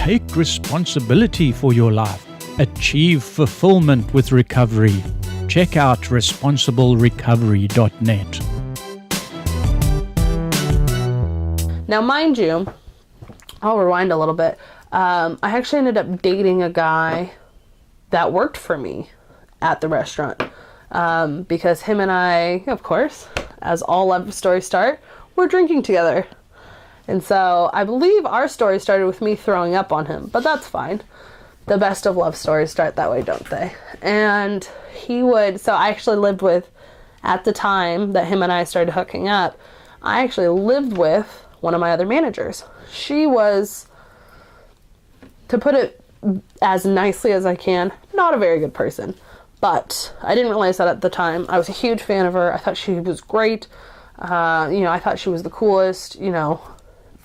Take responsibility for your life. Achieve fulfillment with recovery. Check out responsiblerecovery.net. Now, mind you, I'll rewind a little bit. I actually ended up dating a guy that worked for me at the restaurant. Because him and I, of course, as all love stories start, were drinking together. And so I believe our story started with me throwing up on him, but that's fine. The best of love stories start that way, don't they? And so I actually lived with, at the time that him and I started hooking up, I actually lived with one of my other managers. She was, to put it as nicely as I can, not a very good person. But I didn't realize that at the time. I was a huge fan of her. I thought she was great. I thought she was the coolest,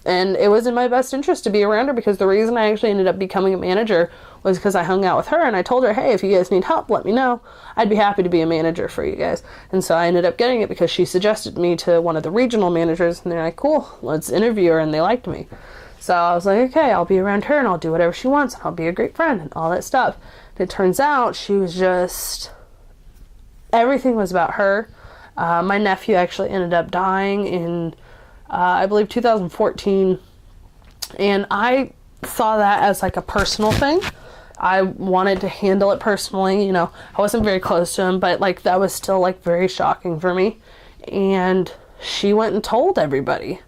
and it was in my best interest to be around her, because the reason I actually ended up becoming a manager was because I hung out with her and I told her, hey, if you guys need help, let me know. I'd be happy to be a manager for you guys. And so I ended up getting it because she suggested me to one of the regional managers, and they're like, cool, let's interview her, and they liked me. So I was like, okay, I'll be around her and I'll do whatever she wants and I'll be a great friend and all that stuff. And it turns out she was just, everything was about her. My nephew actually ended up dying in, I believe, 2014. And I saw that as like a personal thing. I wanted to handle it personally. I wasn't very close to him, but like that was still like very shocking for me. And she went and told everybody.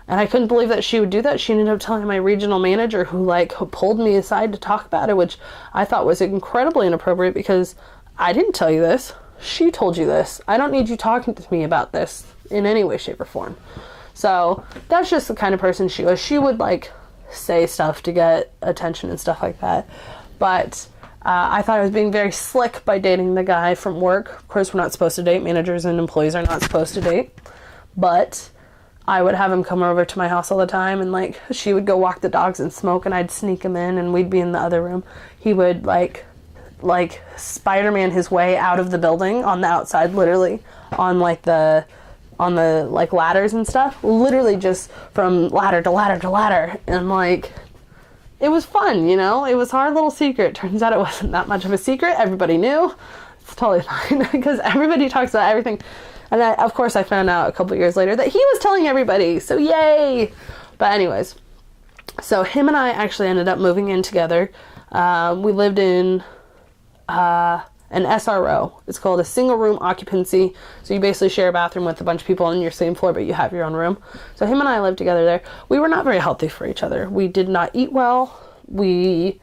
And I couldn't believe that she would do that. She ended up telling my regional manager, who pulled me aside to talk about it, which I thought was incredibly inappropriate, because I didn't tell you this. She told you this. I don't need you talking to me about this in any way, shape, or form. So that's just the kind of person she was. She would say stuff to get attention and stuff like that. But I thought I was being very slick by dating the guy from work. Of course, we're not supposed to date. Managers and employees are not supposed to date. But I would have him come over to my house all the time, and she would go walk the dogs and smoke, and I'd sneak him in, and we'd be in the other room. He would like Spider-Man his way out of the building on the outside, literally on the ladders and stuff, literally just from ladder to ladder to ladder. And it was fun, it was our little secret. Turns out it wasn't that much of a secret. Everybody knew. It's totally fine because everybody talks about everything. And of course I found out a couple years later that he was telling everybody, so yay. But anyways, so him and I actually ended up moving in together. We lived in an SRO. It's called a single room occupancy. So you basically share a bathroom with a bunch of people on your same floor, but you have your own room. So him and I lived together there. We were not very healthy for each other. We did not eat well. We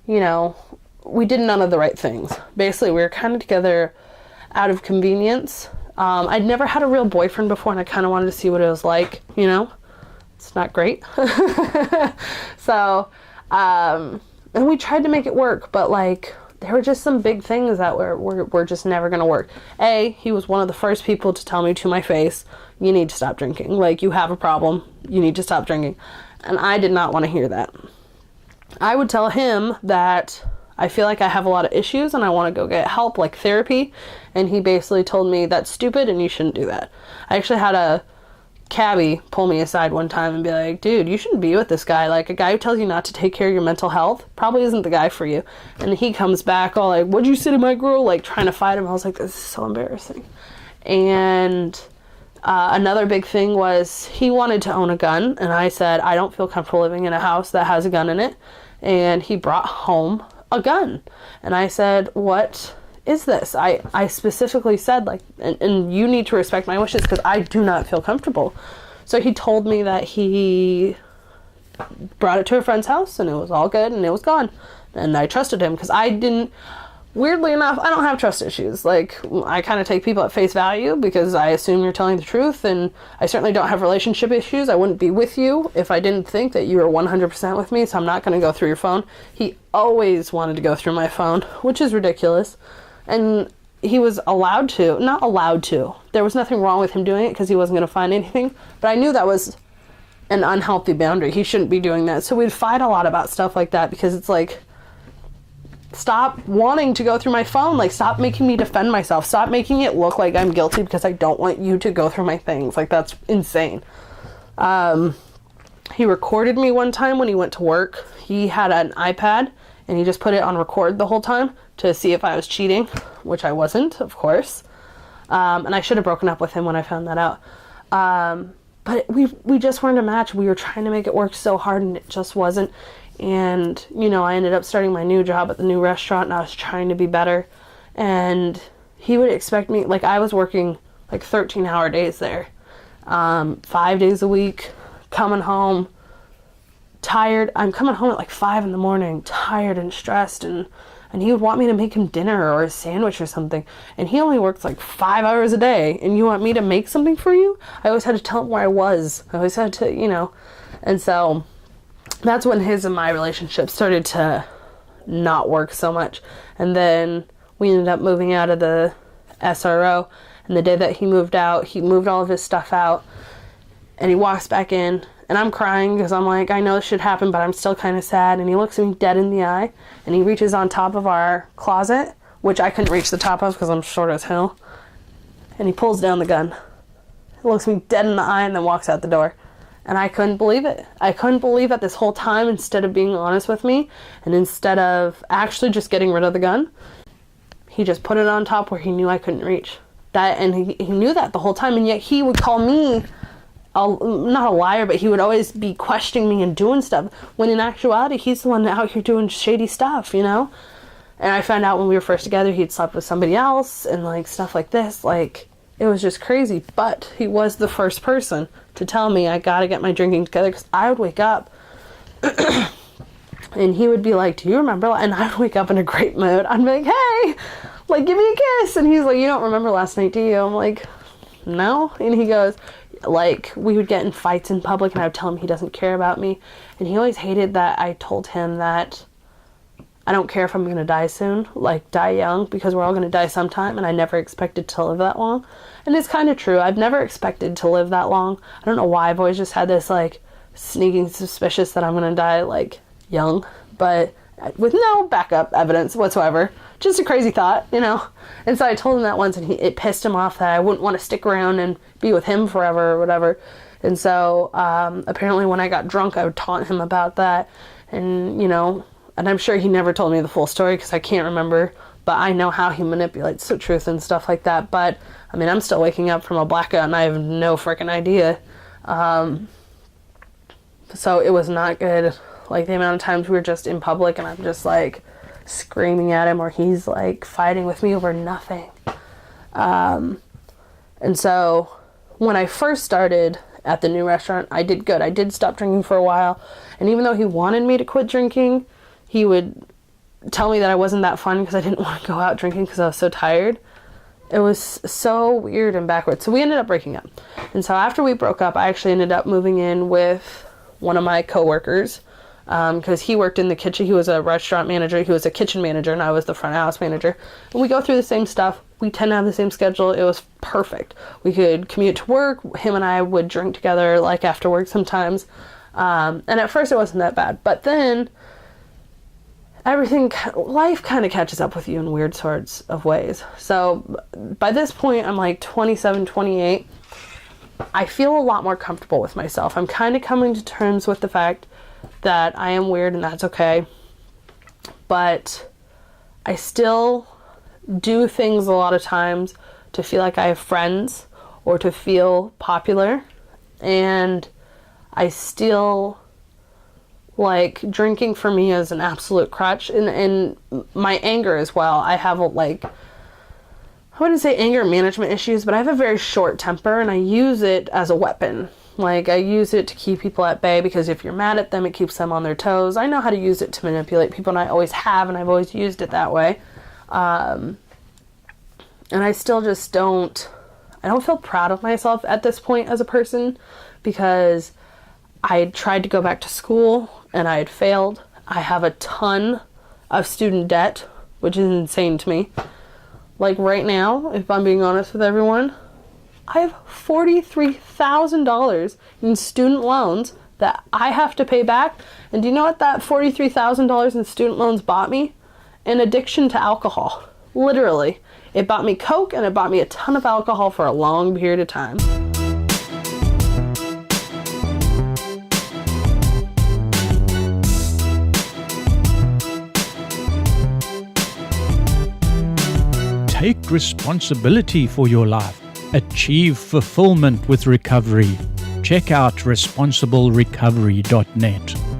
did none of the right things. Basically, we were kind of together out of convenience. I'd never had a real boyfriend before, and I kind of wanted to see what it was like, It's not great. So, and we tried to make it work, but there were just some big things that were just never going to work. He was one of the first people to tell me to my face, you need to stop drinking. You have a problem. You need to stop drinking. And I did not want to hear that. I would tell him that I feel like I have a lot of issues and I want to go get help, like therapy. And he basically told me that's stupid and you shouldn't do that. I actually had a cabbie pull me aside one time and be like, dude, you shouldn't be with this guy. A guy who tells you not to take care of your mental health probably isn't the guy for you. And he comes back all like, what'd you say to my girl? Trying to fight him. I was like, this is so embarrassing. And another big thing was he wanted to own a gun. And I said, I don't feel comfortable living in a house that has a gun in it. And he brought home a gun. And I said, what is this? I specifically said, and you need to respect my wishes because I do not feel comfortable. So he told me that he brought it to a friend's house and it was all good and it was gone. And I trusted him because weirdly enough, I don't have trust issues. I kind of take people at face value because I assume you're telling the truth, and I certainly don't have relationship issues. I wouldn't be with you if I didn't think that you were 100% with me, so I'm not going to go through your phone. He always wanted to go through my phone, which is ridiculous. And he was not allowed to. There was nothing wrong with him doing it because he wasn't going to find anything, but I knew that was an unhealthy boundary. He shouldn't be doing that. So we'd fight a lot about stuff like that because it's stop wanting to go through my phone. Stop making me defend myself. Stop making it look like I'm guilty because I don't want you to go through my things. That's insane. He recorded me one time when he went to work. He had an iPad and he just put it on record the whole time to see if I was cheating, which I wasn't, of course. And I should have broken up with him when I found that out. But we just weren't a match. We were trying to make it work so hard and it just wasn't. And, you know, I ended up starting my new job at the new restaurant and I was trying to be better. And he would expect me, like I was working like 13-hour days there, 5 days a week, coming home tired. I'm coming home at like 5 a.m, tired and stressed, and he would want me to make him dinner or a sandwich or something. And he only works like 5 hours a day, and you want me to make something for you? I always had to tell him where I was. I always had to, you know. And so that's when his and my relationship started to not work so much. And then we ended up moving out of the SRO. And the day that he moved out, he moved all of his stuff out. And he walks back in. And I'm crying because I'm like, I know this should happen, but I'm still kind of sad. And he looks me dead in the eye. And he reaches on top of our closet, which I couldn't reach the top of because I'm short as hell. And he pulls down the gun. He looks me dead in the eye and then walks out the door. And I couldn't believe it. I couldn't believe that this whole time, instead of being honest with me, and instead of actually just getting rid of the gun, he just put it on top where he knew I couldn't reach. And he knew that the whole time, and yet he would call me, not a liar, but he would always be questioning me and doing stuff, when in actuality, he's the one out here doing shady stuff, you know? And I found out when we were first together, he'd slept with somebody else, and like stuff like this, like, it was just crazy. But he was the first person to tell me I gotta get my drinking together, because I would wake up and he would be like, do you remember? And I would wake up in a great mood. I'd be like, hey, like, give me a kiss. And he's like, you don't remember last night, do you? I'm like, no. And he goes, like, we would get in fights in public and I would tell him he doesn't care about me. And he always hated that I told him that I don't care if I'm going to die soon, like die young, because we're all going to die sometime, and I never expected to live that long. And it's kind of true. I've never expected to live that long. I don't know why. I've always just had this like sneaking suspicious that I'm going to die like young, but with no backup evidence whatsoever. Just a crazy thought, you know. And so I told him that once, and it pissed him off that I wouldn't want to stick around and be with him forever or whatever. And so apparently when I got drunk, I would taunt him about that. And, you know, and I'm sure he never told me the full story because I can't remember, but I know how he manipulates the truth and stuff like that. But, I mean, I'm still waking up from a blackout and I have no freaking idea. So it was not good. Like, the amount of times we were just in public and I'm just, like, screaming at him, or he's, like, fighting with me over nothing. And so when I first started at the new restaurant, I did good. I did stop drinking for a while. And even though he wanted me to quit drinking, he would tell me that I wasn't that fun because I didn't want to go out drinking because I was so tired. It was so weird and backwards. So we ended up breaking up. And so after we broke up, I actually ended up moving in with one of my coworkers because he worked in the kitchen. He was a restaurant manager. He was a kitchen manager, and I was the front of house manager. And we go through the same stuff. We tend to have the same schedule. It was perfect. We could commute to work. Him and I would drink together, like, after work sometimes. And at first it wasn't that bad. But then life kind of catches up with you in weird sorts of ways. So by this point, I'm like 27, 28. I feel a lot more comfortable with myself. I'm kind of coming to terms with the fact that I am weird and that's okay. But I still do things a lot of times to feel like I have friends or to feel popular. And I still, like, drinking for me is an absolute crutch, and my anger as well. I have I wouldn't say anger management issues, but I have a very short temper, and I use it as a weapon. Like, I use it to keep people at bay, because if you're mad at them, it keeps them on their toes. I know how to use it to manipulate people, and I always have, and I've always used it that way. And I still just I don't feel proud of myself at this point as a person, because I had tried to go back to school and I had failed. I have a ton of student debt, which is insane to me. Like, right now, if I'm being honest with everyone, I have $43,000 in student loans that I have to pay back. And do you know what that $43,000 in student loans bought me? An addiction to alcohol. Literally. It bought me Coke, and it bought me a ton of alcohol for a long period of time. Take responsibility for your life. Achieve fulfillment with recovery. Check out responsiblerecovery.net.